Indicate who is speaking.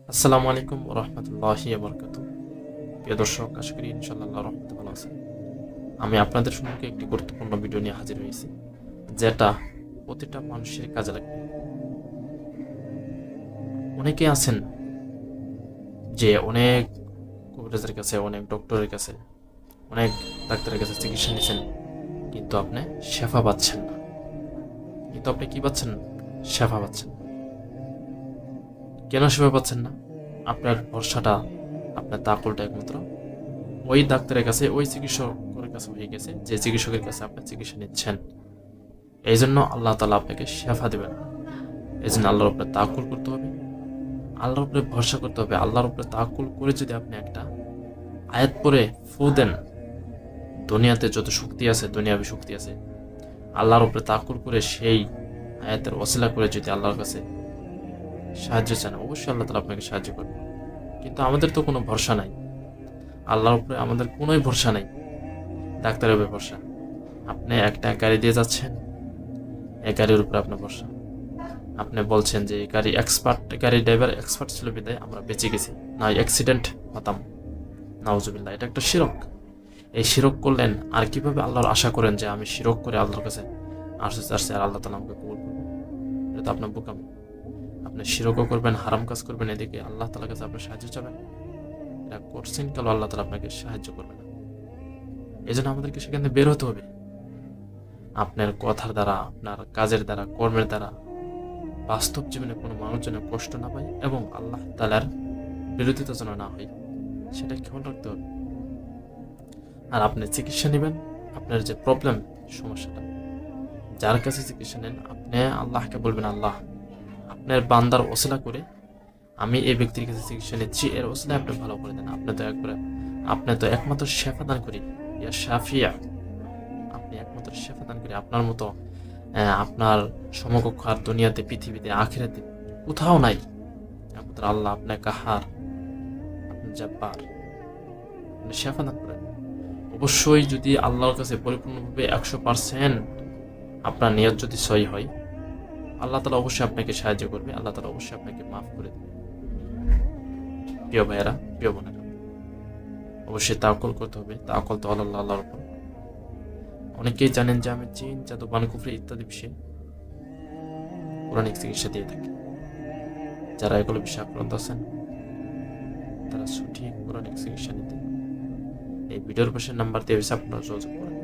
Speaker 1: আসসালামু আলাইকুম ওয়া রাহমাতুল্লাহি ওয়া বারাকাতুহু। প্রিয় দর্শক, আশা করি ইনশাআল্লাহ আল্লাহর রহমতে ভালো আছেন। আমি আপনাদের সম্মুখে একটি গুরুত্বপূর্ণ ভিডিও নিয়ে হাজির হয়েছি, যেটা প্রতিটা মানুষের কাজে লাগবে। অনেকে আছেন যে অনেক কবিরাজের কাছে, অনেক ডক্টরের কাছে, অনেক ডাক্তারের কাছে চিকিৎসা নিয়েছেন, কিন্তু আপনি শেফা পাচ্ছেন না। কিন্তু আপনি কি পাচ্ছেন? শেফা পাচ্ছেন না। কেন শেফা পাচ্ছেন না? আপনার ভরসাটা, আপনার তাকুলটা একমাত্র ওই ডাক্তারের কাছে, ওই চিকিৎসকের কাছে হয়ে গেছে, যে চিকিৎসকের কাছে আপনি চিকিৎসা নিচ্ছেন। এই জন্য আল্লাহ তালা আপনাকে শেফা দেবেন। এই জন্য আল্লাহর উপরে তাকুল করতে হবে, আল্লাহর উপরে ভরসা করতে হবে। আল্লাহর উপরে তাকুল করে যদি আপনি একটা আয়াত পরে ফু দেন, দুনিয়াতে যত শক্তি আছে, দুনিয়াবী শক্তি আছে, আল্লাহর উপরে তাকুল করে সেই আয়াতের ওসিলা করে যদি আল্লাহর কাছে সাহায্য চান, অবশ্যই আল্লাহ তালা আপনাকে সাহায্য করবে। কিন্তু আমাদের তো কোনো ভরসা নাই, আল্লাহর উপরে আমাদের কোনোই ভরসা নাই, ডাক্তারের উপরে ভরসা। আপনি একটা গাড়ি দিয়ে যাচ্ছেন, এই গাড়ির উপরে আপনার ভরসা। আপনি বলছেন যে এই গাড়ি এক্সপার্ট, গাড়ির ড্রাইভার এক্সপার্ট ছিল বিদায় আমরা বেঁচে গেছি, না অ্যাক্সিডেন্ট হতাম। নাউজুবিল্লাহ, এটা একটা শিরক। এই শিরক করলেন, আর কিভাবে আল্লাহর আশা করেন যে আমি শিরক করে আল্লাহর কাছে আসছে আর আল্লাহ তালা আমাকে কবুল করবে? এটা তো আপনার বোকামি। আপনি শিরকও করবেন, হারাম কাজ করবেন, এদিকে আল্লাহ তালার কাছে আপনার সাহায্য চাবেন। এটা করছেন কেন? আল্লাহ তালা আপনাকে সাহায্য করবে না। এই জন্য আমাদেরকে সেখান থেকে বের হতে হবে। আপনার কথার দ্বারা, আপনার কাজের দ্বারা, কর্মের দ্বারা বাস্তব জীবনে কোনো মানুষ যেন কষ্ট না পায় এবং আল্লাহ তালার বিরোধিতা যেন না হয়, সেটা খেয়াল রাখতে হবে। আর আপনি চিকিৎসা নেবেন, আপনার যে প্রবলেম, সমস্যাটা, যার কাছে চিকিৎসা নেন, আপনি আল্লাহকে বলবেন, আল্লাহ আপনার বান্দার ওসিলা করে আমি এই ব্যক্তির কাছে চিকিৎসা নিচ্ছি, এর ওসিলা আপনি ভালো করে দেন। আপনি তো একমাত্র শেফা দান করি, ইয়া শাফিয়া, আপনি একমাত্র শেফা দান করি। আপনার মতো আপনার সমকক্ষ আর দুনিয়াতে, পৃথিবীতে, আখিরাতে কোথাও নাই। একমাত্র আল্লাহ, আপনার কাহার, আপনি জব্বার, আপনি শেফা দান করেন। অবশ্যই যদি আল্লাহর কাছে পরিপূর্ণভাবে 100% আপনার নিয়ত যদি সহি হয়, আল্লাহ তালা অবশ্যই আপনাকে সাহায্য করবে, আল্লাহ তালা অবশ্যই আপনাকে মাফ করে দেবে। প্রিয় ভাইয়েরা, প্রিয় বোনেরা, অবশ্যই তাওয়াক্কুল করতে হবে। তাওয়াক্কুল তো আল্লাহর উপর। অনেকেই জানেন যে আমি জিন, জাদু, বানকুফরি ইত্যাদি বিষয়ে কোরআনিক চিকিৎসা দিয়ে থাকি। যারা এগুলো বিষয়ে আক্রান্ত আছেন, তারা সঠিক কোরআনিক চিকিৎসা নিতে এই ভিডিওর পাশে নাম্বার দিয়ে আপনারা যোগাযোগ করেন।